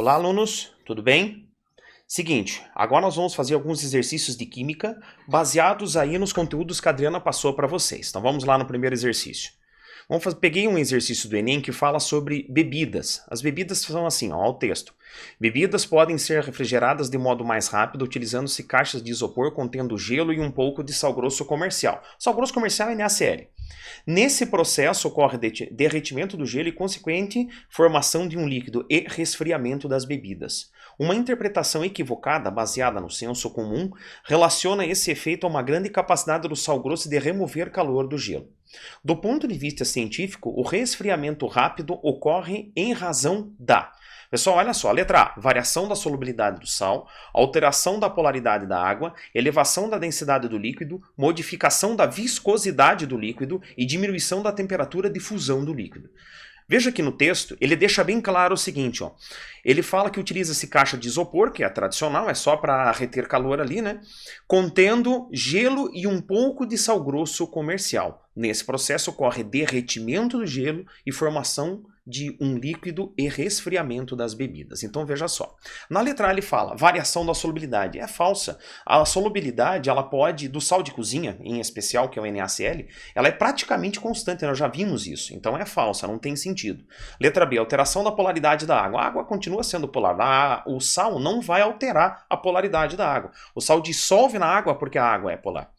Olá, alunos, tudo bem? Seguinte, agora nós vamos fazer alguns exercícios de química baseados aí nos conteúdos que a Adriana passou para vocês. Então vamos lá no primeiro exercício. Peguei um exercício do Enem que fala sobre bebidas. As bebidas são assim, ó, o texto. Bebidas podem ser refrigeradas de modo mais rápido utilizando-se caixas de isopor contendo gelo e um pouco de sal grosso comercial. Sal grosso comercial é NaCl. Nesse processo ocorre derretimento do gelo e consequente formação de um líquido e resfriamento das bebidas. Uma interpretação equivocada, baseada no senso comum, relaciona esse efeito a uma grande capacidade do sal grosso de remover calor do gelo. Do ponto de vista científico, o resfriamento rápido ocorre em razão da... Pessoal, olha só, letra A, variação da solubilidade do sal, alteração da polaridade da água, elevação da densidade do líquido, modificação da viscosidade do líquido e diminuição da temperatura de fusão do líquido. Veja que no texto, ele deixa bem claro o seguinte, ó. Ele fala que utiliza-se caixa de isopor, que é tradicional, é só para reter calor ali, né? Contendo gelo e um pouco de sal grosso comercial. Nesse processo ocorre derretimento do gelo e formação de um líquido e resfriamento das bebidas. Então veja só. Na letra A ele fala variação da solubilidade. É falsa. A solubilidade, ela pode, do sal de cozinha, em especial, que é o NaCl, ela é praticamente constante, nós já vimos isso. Então é falsa, não tem sentido. Letra B, alteração da polaridade da água. A água continua sendo polar. O sal não vai alterar a polaridade da água. O sal dissolve na água porque a água é polar.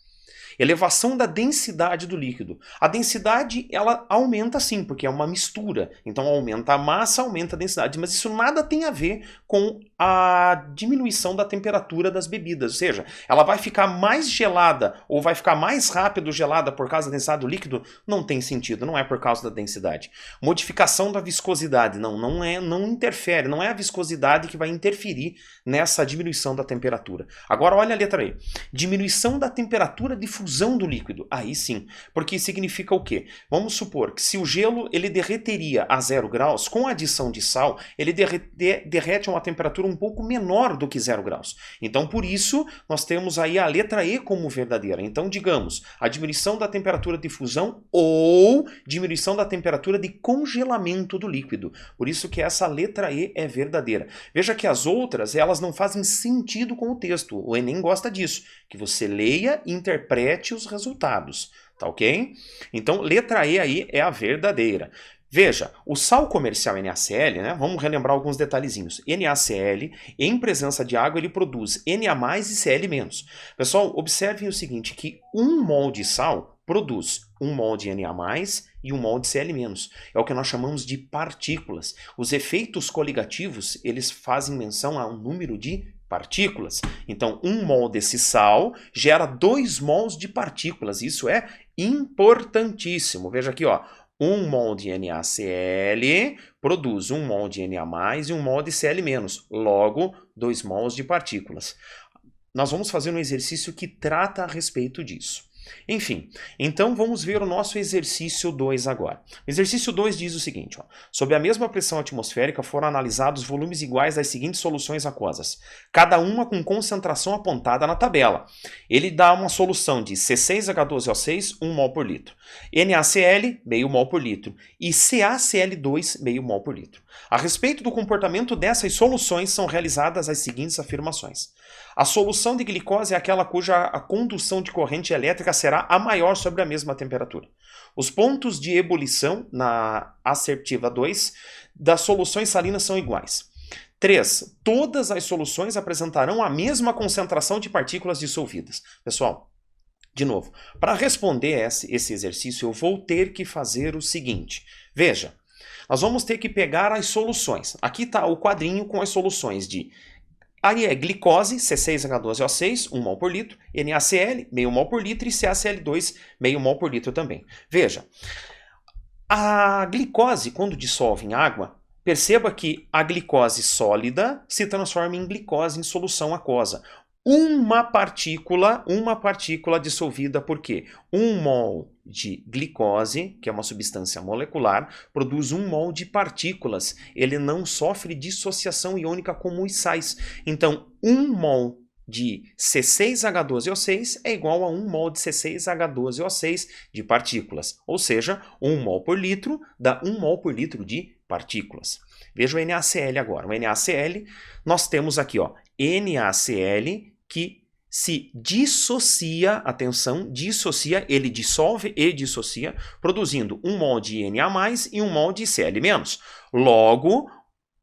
Elevação da densidade do líquido. A densidade, ela aumenta sim, porque é uma mistura. Então aumenta a massa, aumenta a densidade. Mas isso nada tem a ver com a diminuição da temperatura das bebidas. Ou seja, ela vai ficar mais gelada ou vai ficar mais rápido gelada por causa da densidade do líquido? Não tem sentido, não é por causa da densidade. Modificação da viscosidade. Não interfere, não é a viscosidade que vai interferir nessa diminuição da temperatura. Agora olha a letra E. Diminuição da temperatura de fusão do líquido. Aí sim, porque significa o quê? Vamos supor que se o gelo ele derreteria a 0 graus, com a adição de sal, ele derrete a uma temperatura um pouco menor do que 0 graus. Então, por isso, nós temos aí a letra E como verdadeira. Então, digamos, a diminuição da temperatura de fusão ou diminuição da temperatura de congelamento do líquido. Por isso que essa letra E é verdadeira. Veja que as outras, elas não fazem sentido com o texto. O Enem gosta disso, que você leia e interprete os resultados, tá ok? Então, letra E aí é a verdadeira. Veja, o sal comercial NaCl, né? Vamos relembrar alguns detalhezinhos. NaCl, em presença de água, ele produz Na+ e Cl-. Pessoal, observem o seguinte, que 1 mol de sal produz 1 mol de Na+ e 1 mol de Cl-. É o que nós chamamos de partículas. Os efeitos coligativos, eles fazem menção a um número de partículas. Então, 1 mol desse sal gera 2 mols de partículas. Isso é importantíssimo. Veja aqui, ó. 1 mol de NaCl produz 1 mol de Na+ e 1 mol de Cl-. Logo, 2 mols de partículas. Nós vamos fazer um exercício que trata a respeito disso. Enfim, então vamos ver o nosso exercício 2 agora. O exercício 2 diz o seguinte, ó, sob a mesma pressão atmosférica foram analisados volumes iguais das seguintes soluções aquosas, cada uma com concentração apontada na tabela. Ele dá uma solução de C6H12O6, 1 mol por litro, NaCl, meio mol por litro, e CaCl2, meio mol por litro. A respeito do comportamento dessas soluções são realizadas as seguintes afirmações. A solução de glicose é aquela cuja a condução de corrente elétrica será a maior sobre a mesma temperatura. Os pontos de ebulição, na assertiva 2, das soluções salinas são iguais. 3. Todas as soluções apresentarão a mesma concentração de partículas dissolvidas. Pessoal, de novo, para responder esse exercício eu vou ter que fazer o seguinte. Veja, nós vamos ter que pegar as soluções. Aqui está o quadrinho com as soluções de... Aí é glicose, C6H12O6, 1 mol por litro, NaCl, meio mol por litro e CaCl2, meio mol por litro também. Veja, a glicose, quando dissolve em água, perceba que a glicose sólida se transforma em glicose em solução aquosa. Uma partícula dissolvida por quê? 1 mol de glicose, que é uma substância molecular, produz 1 mol de partículas. Ele não sofre dissociação iônica como os sais. Então, 1 mol de C6H12O6 é igual a 1 mol de C6H12O6 de partículas. Ou seja, 1 mol por litro dá 1 mol por litro de partículas. Veja o NaCl agora. O NaCl, nós temos aqui, ó, NaCl que se dissocia, atenção, dissocia, ele dissolve e dissocia, produzindo 1 mol de Na+, e 1 mol de Cl-. Logo,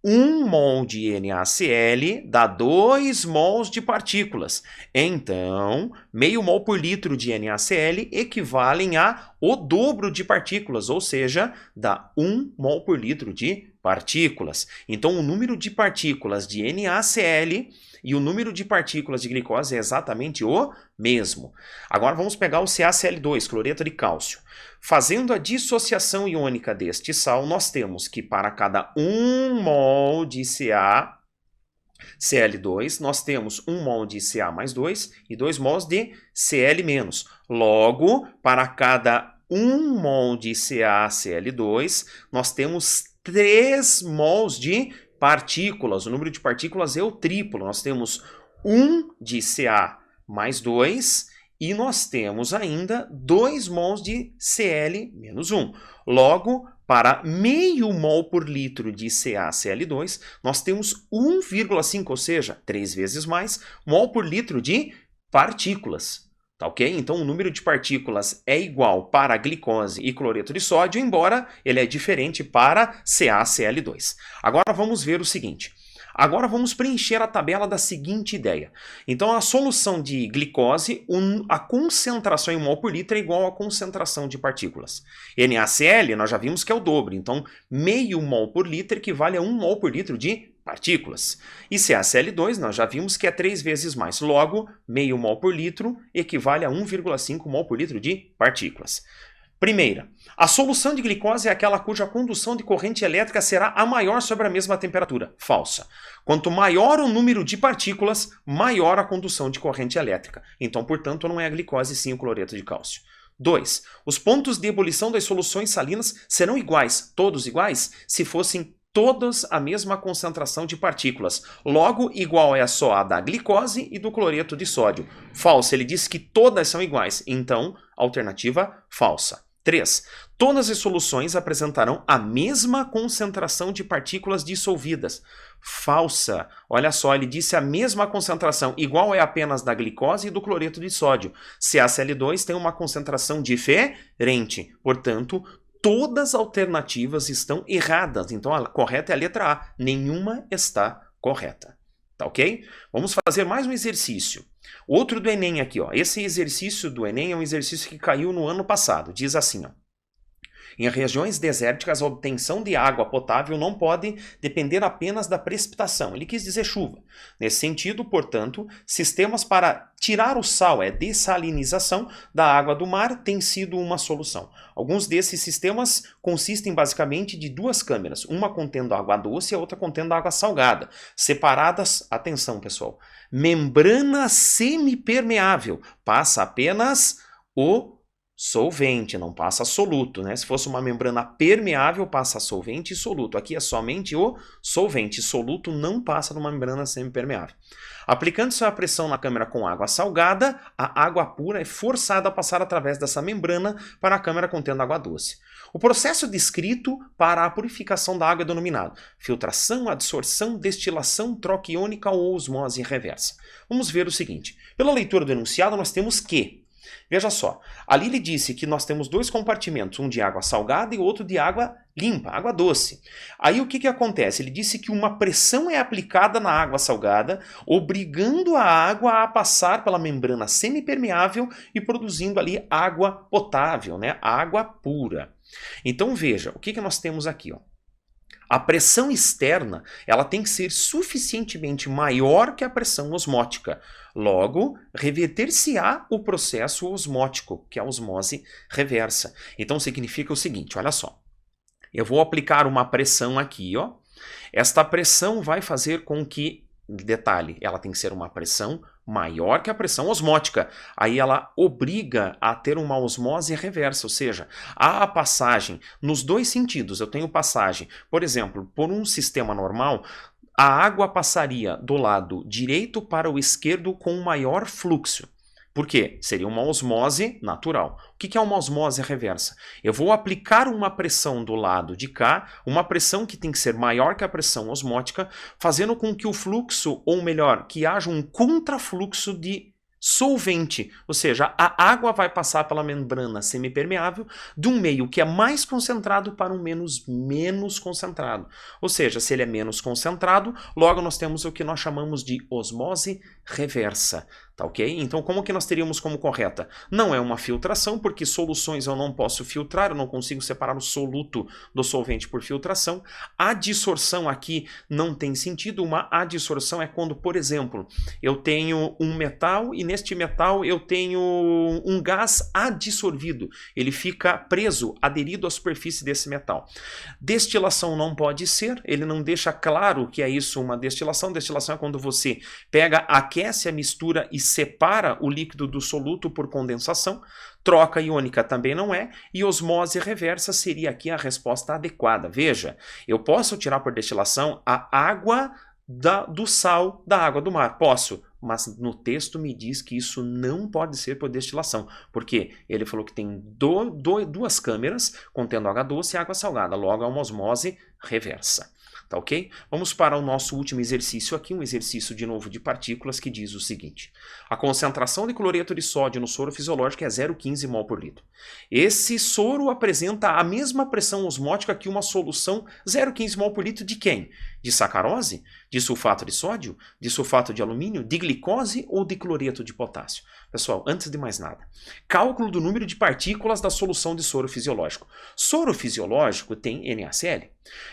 1 mol de NaCl dá 2 mols de partículas. Então, meio mol por litro de NaCl equivalem a o dobro de partículas, ou seja, dá 1 mol por litro de partículas. Então, o número de partículas de NaCl e o número de partículas de glicose é exatamente o mesmo. Agora vamos pegar o CaCl2, cloreto de cálcio. Fazendo a dissociação iônica deste sal, nós temos que para cada 1 mol de CaCl2, nós temos 1 mol de Ca mais 2 e 2 mols de Cl-. Logo, para cada 1 mol de CaCl2, nós temos 3 mols de partículas. O número de partículas é o triplo. Nós temos 1 de Ca mais 2 e nós temos ainda 2 mols de Cl menos 1. Logo, para meio mol por litro de CaCl2, nós temos 1,5, ou seja, 3 vezes mais, mol por litro de partículas. Tá ok? Então o número de partículas é igual para a glicose e cloreto de sódio, embora ele é diferente para CaCl2. Agora vamos ver o seguinte. Agora vamos preencher a tabela da seguinte ideia. Então a solução de glicose, a concentração em mol por litro é igual à concentração de partículas. NaCl nós já vimos que é o dobro, então meio mol por litro equivale a 1 mol por litro de partículas. E CaCl2 nós já vimos que é 3 vezes mais, logo meio mol por litro equivale a 1,5 mol por litro de partículas. Primeira, a solução de glicose é aquela cuja condução de corrente elétrica será a maior sobre a mesma temperatura. Falsa. Quanto maior o número de partículas, maior a condução de corrente elétrica. Então, portanto, não é a glicose, sim o cloreto de cálcio. 2. Os pontos de ebulição das soluções salinas serão iguais, todos iguais, se fossem todas a mesma concentração de partículas. Logo, igual é só a da glicose e do cloreto de sódio. Falso, ele disse que todas são iguais. Então, alternativa falsa. 3. Todas as soluções apresentarão a mesma concentração de partículas dissolvidas. Falsa. Olha só, ele disse a mesma concentração, igual é apenas da glicose e do cloreto de sódio. CaCl2 tem uma concentração diferente. Portanto, todas as alternativas estão erradas. Então, a correta é a letra A. Nenhuma está correta. Tá ok? Vamos fazer mais um exercício. Outro do Enem aqui, ó. Esse exercício do Enem é um exercício que caiu no ano passado. Diz assim, ó. Em regiões desérticas, a obtenção de água potável não pode depender apenas da precipitação. Ele quis dizer chuva. Nesse sentido, portanto, sistemas para tirar o sal, dessalinização da água do mar, tem sido uma solução. Alguns desses sistemas consistem basicamente de 2 câmeras, uma contendo água doce e a outra contendo água salgada, separadas, atenção pessoal, membrana semipermeável, passa apenas o solvente, não passa soluto, né? Se fosse uma membrana permeável, passa solvente e soluto. Aqui é somente o solvente. Soluto não passa numa membrana semipermeável. Aplicando-se a pressão na câmara com água salgada, a água pura é forçada a passar através dessa membrana para a câmara contendo água doce. O processo descrito para a purificação da água é denominado filtração, adsorção, destilação, troca iônica ou osmose reversa. Vamos ver o seguinte. Pela leitura do enunciado, nós temos que veja só, ali ele disse que nós temos 2 compartimentos, um de água salgada e outro de água limpa, água doce. Aí o que acontece? Ele disse que uma pressão é aplicada na água salgada, obrigando a água a passar pela membrana semipermeável e produzindo ali água potável, né? Água pura. Então veja, o que nós temos aqui, ó? A pressão externa ela tem que ser suficientemente maior que a pressão osmótica. Logo, reverter-se-á o processo osmótico, que é a osmose reversa. Então significa o seguinte, olha só. Eu vou aplicar uma pressão aqui, ó. Esta pressão vai fazer com que, detalhe, ela tem que ser uma pressão maior que a pressão osmótica. Aí ela obriga a ter uma osmose reversa, ou seja, há a passagem nos 2 sentidos. Eu tenho passagem, por exemplo, por um sistema normal, a água passaria do lado direito para o esquerdo com maior fluxo. Por quê? Seria uma osmose natural. O que é uma osmose reversa? Eu vou aplicar uma pressão do lado de cá, uma pressão que tem que ser maior que a pressão osmótica, fazendo com que o fluxo, ou melhor, que haja um contrafluxo de solvente, ou seja, a água vai passar pela membrana semipermeável de um meio que é mais concentrado para um menos concentrado. Ou seja, se ele é menos concentrado, logo nós temos o que nós chamamos de osmose reversa. Tá ok? Então, como que nós teríamos como correta? Não é uma filtração, porque soluções eu não posso filtrar, eu não consigo separar o soluto do solvente por filtração. A dissorção aqui não tem sentido. Uma adsorção é quando, por exemplo, eu tenho um metal e neste metal eu tenho um gás adsorvido. Ele fica preso, aderido à superfície desse metal. Destilação não pode ser, ele não deixa claro que é isso uma destilação. Destilação é quando você pega, aquece a mistura e separa o líquido do soluto por condensação. Troca iônica também não é, e osmose reversa seria aqui a resposta adequada. Veja, eu posso tirar por destilação a água do sal da água do mar, posso, mas no texto me diz que isso não pode ser por destilação, porque ele falou que tem duas câmeras contendo água doce e água salgada, logo é uma osmose reversa. Tá ok? Vamos para o nosso último exercício aqui, um exercício de novo de partículas que diz o seguinte. A concentração de cloreto de sódio no soro fisiológico é 0,15 mol por litro. Esse soro apresenta a mesma pressão osmótica que uma solução 0,15 mol por litro de quem? De sacarose? De sulfato de sódio? De sulfato de alumínio? De glicose ou de cloreto de potássio? Pessoal, antes de mais nada, cálculo do número de partículas da solução de soro fisiológico. Soro fisiológico tem NaCl.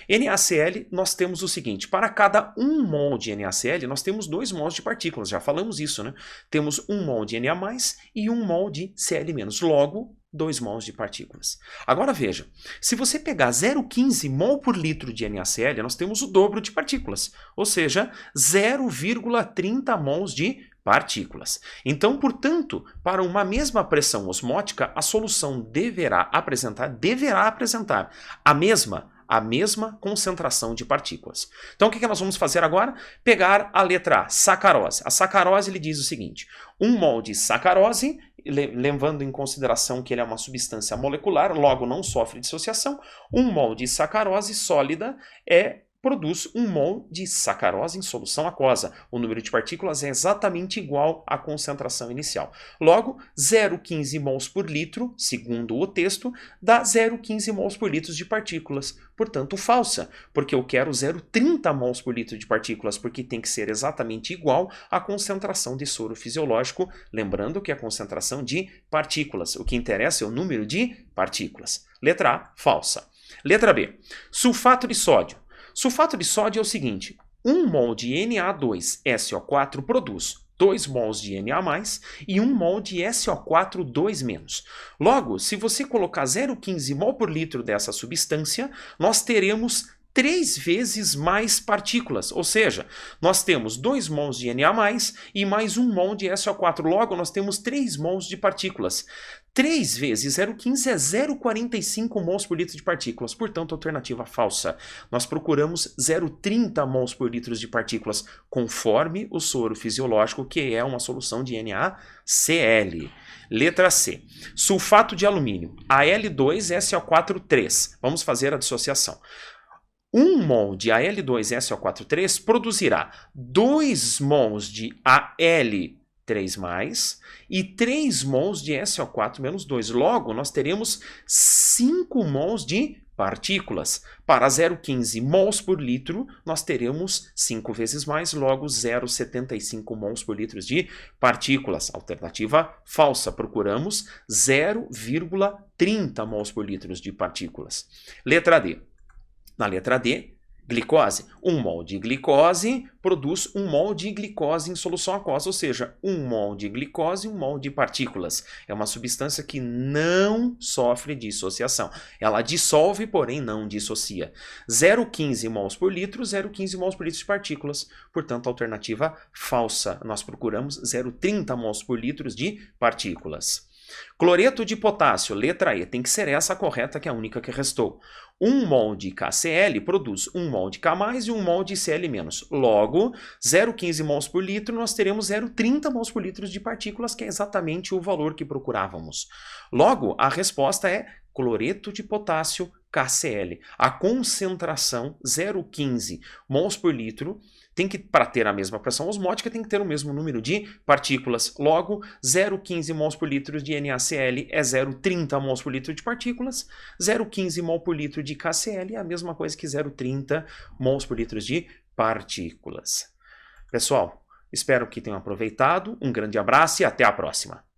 NaCl, nós temos o seguinte, para cada 1 mol de NaCl, nós temos 2 mols de partículas, já falamos isso, né? Temos 1 mol de Na+, e 1 mol de Cl-, logo 2 mols de partículas. Agora veja, se você pegar 0,15 mol por litro de NaCl, nós temos o dobro de partículas, ou seja, 0,30 mols de partículas. Então, portanto, para uma mesma pressão osmótica, a solução deverá apresentar a mesma concentração de partículas. Então, o que nós vamos fazer agora? Pegar a letra A, sacarose. A sacarose, ele diz o seguinte, 1 mol de sacarose, levando em consideração que ele é uma substância molecular, logo não sofre dissociação, 1 mol de sacarose sólida produz 1 mol de sacarose em solução aquosa. O número de partículas é exatamente igual à concentração inicial. Logo, 0,15 mols por litro, segundo o texto, dá 0,15 mols por litro de partículas. Portanto, falsa, porque eu quero 0,30 mols por litro de partículas, porque tem que ser exatamente igual à concentração de soro fisiológico, lembrando que é a concentração de partículas. O que interessa é o número de partículas. Letra A, falsa. Letra B, sulfato de sódio. Sulfato de sódio é o seguinte, 1 mol de Na2SO4 produz 2 mols de Na+, e 1 mol de SO4 2-. Logo, se você colocar 0,15 mol por litro dessa substância, nós teremos 3 vezes mais partículas, ou seja, nós temos 2 mols de Na+, e mais 1 mol de SO4, logo nós temos 3 mols de partículas. 3 vezes 0,15 é 0,45 mols por litro de partículas, portanto, alternativa falsa. Nós procuramos 0,30 mols por litro de partículas, conforme o soro fisiológico, que é uma solução de NaCl. Letra C. Sulfato de alumínio, Al2SO4 3. Vamos fazer a dissociação. 1 mol de Al2SO4 3 produzirá 2 mols de Al3+, e 3 mols de SO4-2. Logo, nós teremos 5 mols de partículas. Para 0,15 mols por litro, nós teremos 5 vezes mais, logo 0,75 mols por litro de partículas. Alternativa falsa, procuramos 0,30 mols por litro de partículas. Letra D. Na letra D, glicose. 1 mol de glicose produz 1 mol de glicose em solução aquosa, ou seja, 1 mol de glicose e 1 mol de partículas. É uma substância que não sofre dissociação. Ela dissolve, porém não dissocia. 0,15 mols por litro, 0,15 mols por litro de partículas. Portanto, alternativa falsa. Nós procuramos 0,30 mols por litro de partículas. Cloreto de potássio, letra E, tem que ser essa a correta, que é a única que restou. 1 mol de KCl produz 1 mol de K+, e 1 mol de Cl-. Logo, 0,15 mols por litro, nós teremos 0,30 mols por litro de partículas, que é exatamente o valor que procurávamos. Logo, a resposta é cloreto de potássio KCl. A concentração 0,15 mols por litro tem que, para ter a mesma pressão osmótica, tem que ter o mesmo número de partículas. Logo, 0,15 mols por litro de NaCl é 0,30 mols por litro de partículas. 0,15 mol por litro de KCl é a mesma coisa que 0,30 mols por litro de partículas. Pessoal, espero que tenham aproveitado. Um grande abraço e até a próxima.